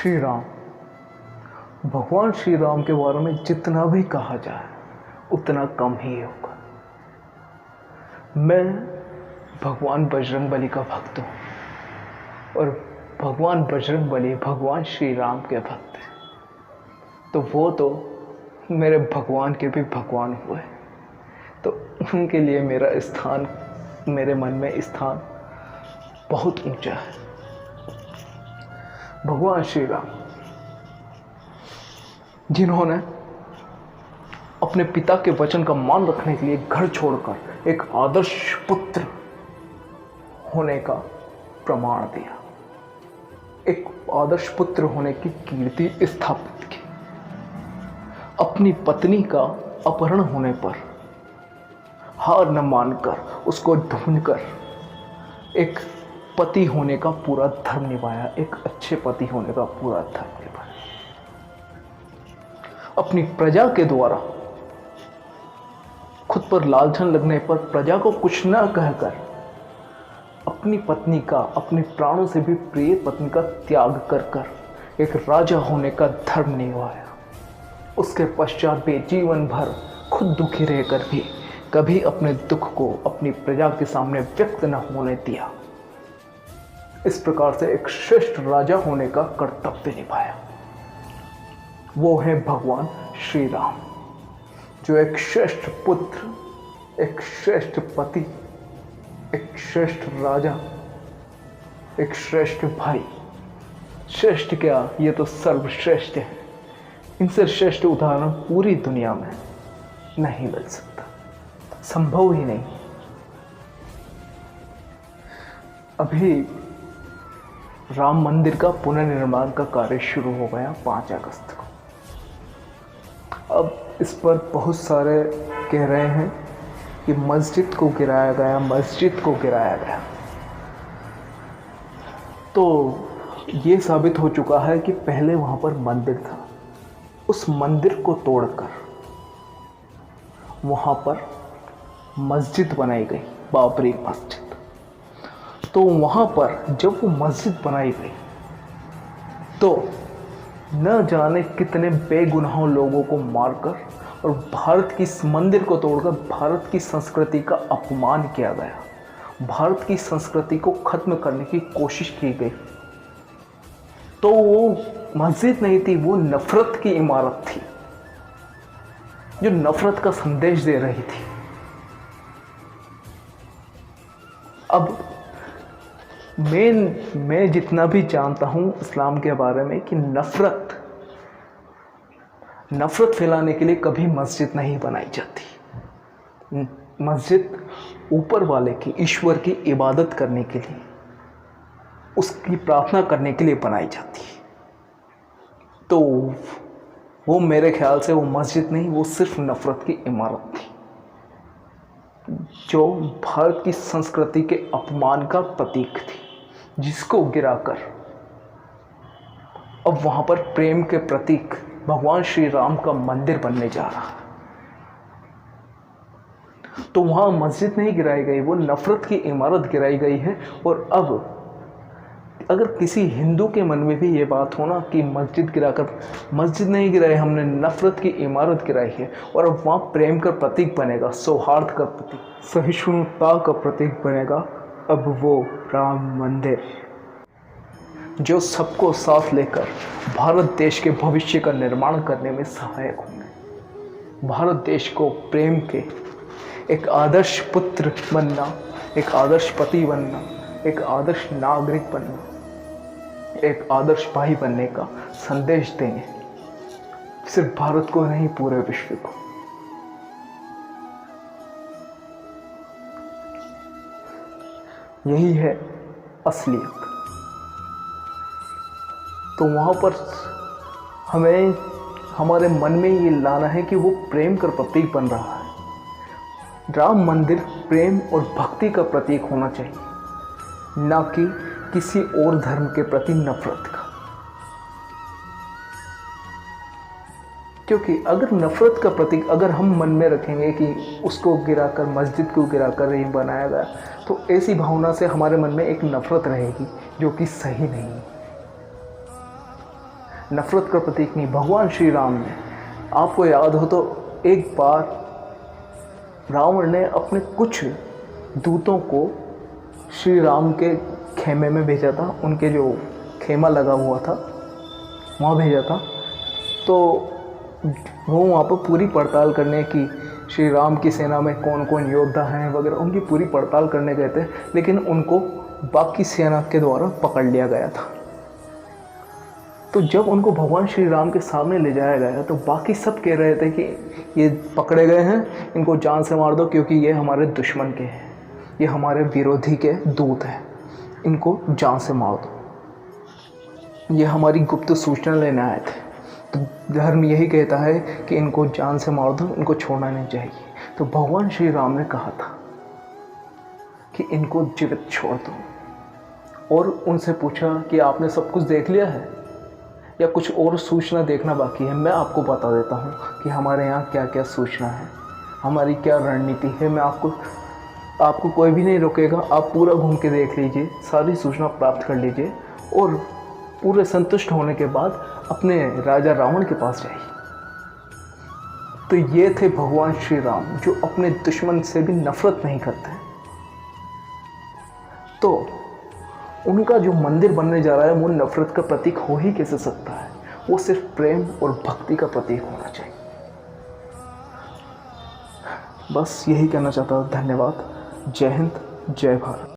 श्री राम। भगवान श्री राम के बारे में जितना भी कहा जाए उतना कम ही होगा। मैं भगवान बजरंगबली का भक्त हूँ और भगवान बजरंगबली भगवान श्री राम के भक्त हैं, तो वो तो मेरे भगवान के भी भगवान हुए, तो उनके लिए मेरा स्थान, मेरे मन में स्थान बहुत ऊंचा है। भगवान श्री राम जिन्होंने अपने पिता के वचन का मान रखने के लिए घर छोड़कर एक आदर्श पुत्र होने का प्रमाण दिया, एक आदर्श पुत्र होने की कीर्ति स्थापित की। अपनी पत्नी का अपहरण होने पर हार न मानकर उसको ढूंढकर एक पति होने का पूरा धर्म निभाया, एक अच्छे पति होने का पूरा धर्म निभाया। अपनी प्रजा के द्वारा खुद पर लालचन लगने पर प्रजा को कुछ न कहकर अपनी पत्नी का, अपने प्राणों से भी प्रिय पत्नी का त्याग कर कर एक राजा होने का धर्म निभाया। उसके पश्चात भी जीवन भर खुद दुखी रहकर भी कभी अपने दुख को अपनी प्रजा के सामने व्यक्त न होने दिया। इस प्रकार से एक श्रेष्ठ राजा होने का कर्तव्य निभाया। वो है भगवान श्री राम, जो एक श्रेष्ठ पुत्र, एक श्रेष्ठ पति, एक श्रेष्ठ राजा, एक श्रेष्ठ भाई। श्रेष्ठ क्या, ये तो सर्वश्रेष्ठ है। इनसे श्रेष्ठ उदाहरण पूरी दुनिया में नहीं मिल सकता, संभव ही नहीं। अभी राम मंदिर का पुनर्निर्माण का कार्य शुरू हो गया 5 अगस्त को। अब इस पर बहुत सारे कह रहे हैं कि मस्जिद को गिराया गया, मस्जिद को गिराया गया। तो ये साबित हो चुका है कि पहले वहाँ पर मंदिर था, उस मंदिर को तोड़कर वहाँ पर मस्जिद बनाई गई, बाबरी मस्जिद। तो वहाँ पर जब वो मस्जिद बनाई गई तो न जाने कितने बेगुनाह लोगों को मारकर और भारत की मंदिर को तोड़कर भारत की संस्कृति का अपमान किया गया, भारत की संस्कृति को खत्म करने की कोशिश की गई। तो वो मस्जिद नहीं थी, वो नफरत की इमारत थी जो नफरत का संदेश दे रही थी। अब मैं जितना भी जानता हूँ इस्लाम के बारे में कि नफरत फैलाने के लिए कभी मस्जिद नहीं बनाई जाती। मस्जिद ऊपर वाले की, ईश्वर की इबादत करने के लिए, उसकी प्रार्थना करने के लिए बनाई जाती है। तो वो मेरे ख्याल से वो मस्जिद नहीं, वो सिर्फ नफरत की इमारत थी जो भारत की संस्कृति के अपमान का प्रतीक थी, जिसको गिराकर अब वहाँ पर प्रेम के प्रतीक भगवान श्री राम का मंदिर बनने जा रहा है। तो वहाँ मस्जिद नहीं गिराई गई, वो नफरत की इमारत गिराई गई है। और अब अगर किसी हिंदू के मन में भी ये बात हो ना कि मस्जिद गिराकर, मस्जिद नहीं गिराई हमने, नफरत की इमारत गिराई है, और अब वहाँ प्रेम का प्रतीक बनेगा, सौहार्द का प्रतीक, सहिष्णुता का प्रतीक बनेगा अब वो राम मंदिर, जो सबको साथ लेकर भारत देश के भविष्य का निर्माण करने में सहायक होंगे। भारत देश को प्रेम के एक आदर्श पुत्र बनना, एक आदर्श पति बनना, एक आदर्श नागरिक बनना, एक आदर्श भाई बनने का संदेश देंगे, सिर्फ भारत को नहीं पूरे विश्व को। यही है असलियत। तो वहाँ पर हमें हमारे मन में ये लाना है कि वो प्रेम का प्रतीक बन रहा है। राम मंदिर प्रेम और भक्ति का प्रतीक होना चाहिए, ना कि किसी और धर्म के प्रति नफरत का। क्योंकि अगर नफरत का प्रतीक अगर हम मन में रखेंगे कि उसको गिराकर, मस्जिद को गिराकर ही बनाया गया, तो ऐसी भावना से हमारे मन में एक नफरत रहेगी जो कि सही नहीं है। नफरत का प्रतीक नहीं। भगवान श्री राम ने, आपको याद हो तो एक बार रावण ने अपने कुछ दूतों को श्री राम के खेमे में भेजा था, उनके जो खेमा लगा हुआ था वहाँ भेजा था। तो वो वहाँ पर पूरी पड़ताल करने की, श्री राम की सेना में कौन कौन योद्धा हैं वगैरह, उनकी पूरी पड़ताल करने गए थे, लेकिन उनको बाकी सेना के द्वारा पकड़ लिया गया था। तो जब उनको भगवान श्री राम के सामने ले जाया गया तो बाकी सब कह रहे थे कि ये पकड़े गए हैं, इनको जान से मार दो, क्योंकि ये हमारे दुश्मन के हैं, ये हमारे विरोधी के दूत हैं, इनको जान से मार दो, ये हमारी गुप्त सूचना लेने आए थे। तो धर्म यही कहता है कि इनको जान से मार दो, इनको छोड़ना नहीं चाहिए। तो भगवान श्री राम ने कहा था कि इनको जीवित छोड़ दो, और उनसे पूछा कि आपने सब कुछ देख लिया है या कुछ और सूचना देखना बाकी है। मैं आपको बता देता हूँ कि हमारे यहाँ क्या क्या सूचना है, हमारी क्या रणनीति है। मैं आपको कोई भी नहीं रोकेगा, आप पूरा घूम के देख लीजिए, सारी सूचना प्राप्त कर लीजिए, और पूरे संतुष्ट होने के बाद अपने राजा रावण के पास जाइए। तो ये थे भगवान श्री राम, जो अपने दुश्मन से भी नफरत नहीं करते हैं। तो उनका जो मंदिर बनने जा रहा है वो नफरत का प्रतीक हो ही कैसे सकता है, वो सिर्फ प्रेम और भक्ति का प्रतीक होना चाहिए। बस यही कहना चाहता हूँ। धन्यवाद। जय हिंद, जय भारत।